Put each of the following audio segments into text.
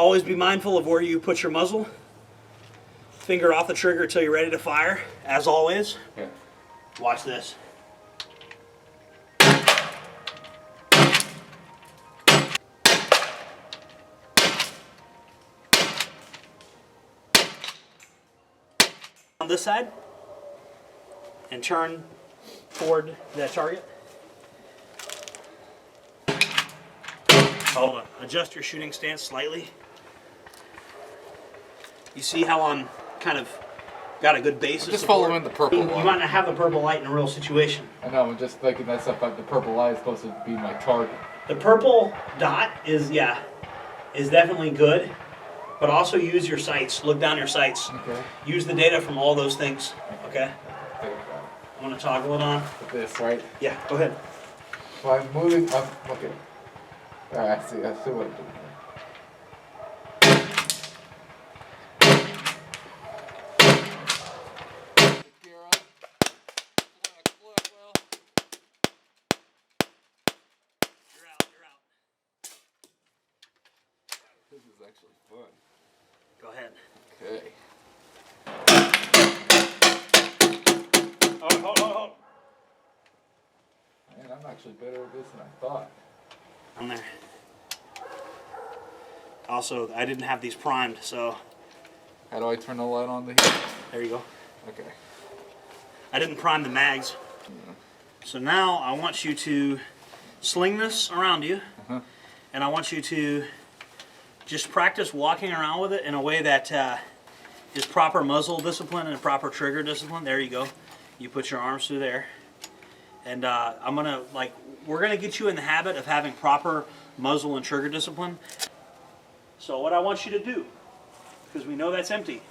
Always be mindful of where you put your muzzle. Finger off the trigger until you're ready to fire, as always. Yeah. Watch this. On this side, and turn toward that target. Hold on. Adjust your shooting stance slightly. You see how I'm kind of got a good basis. Just following the purple You light. might not have the purple light in a real situation. I know, I'm just thinking that's stuff like the purple light is supposed to be my target. The purple dot is definitely good, but also use your sights. Look down your sights. Okay. Use the data from all those things. Okay. Think about it. I'm gonna toggle it on. With this, right? Yeah. Go ahead. So I'm moving up. Okay. Alright, I see what I'm doing here. This is actually fun. Go ahead. Okay. Hold. Man, I'm actually better at this than I thought. On there. Also, I didn't have these primed, so How do I turn the light on to here? there you go. Okay. I didn't prime the mags. So now I want you to sling this around you, and I want you to just practice walking around with it in a way that is proper muzzle discipline and proper trigger discipline. There you go. You put your arms through there, and we're gonna get you in the habit of having proper muzzle and trigger discipline. So what I want you to do, because we know that's empty,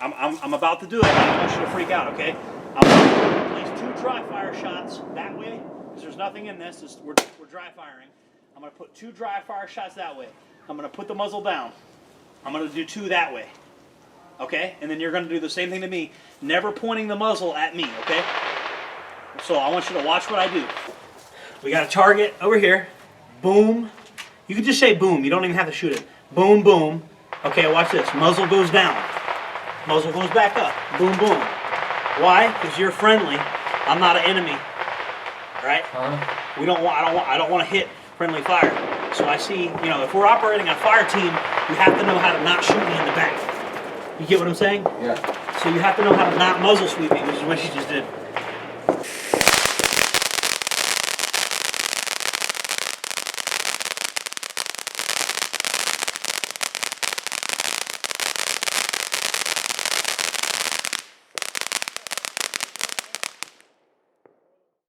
I'm about to do it, but I don't want you to freak out, okay? I'm going to place 2 dry fire shots that way, because there's nothing in this. We're dry firing. I'm going to put 2 dry fire shots that way. I'm going to put the muzzle down. I'm going to do 2 that way, okay? And then you're going to do the same thing to me, never pointing the muzzle at me, okay? So I want you to watch what I do. We got a target over here. Boom. You can just say boom. You don't even have to shoot it. Boom, boom. Okay, watch this. Muzzle goes down. Muzzle goes back up. Boom, boom. Why? Because you're friendly. I'm not an enemy. Right? We don't want. I don't want to hit friendly fire. So I see. If we're operating a fire team, you have to know how to not shoot me in the back. You get what I'm saying? Yeah. So you have to know how to not muzzle sweep me, which is what you just did.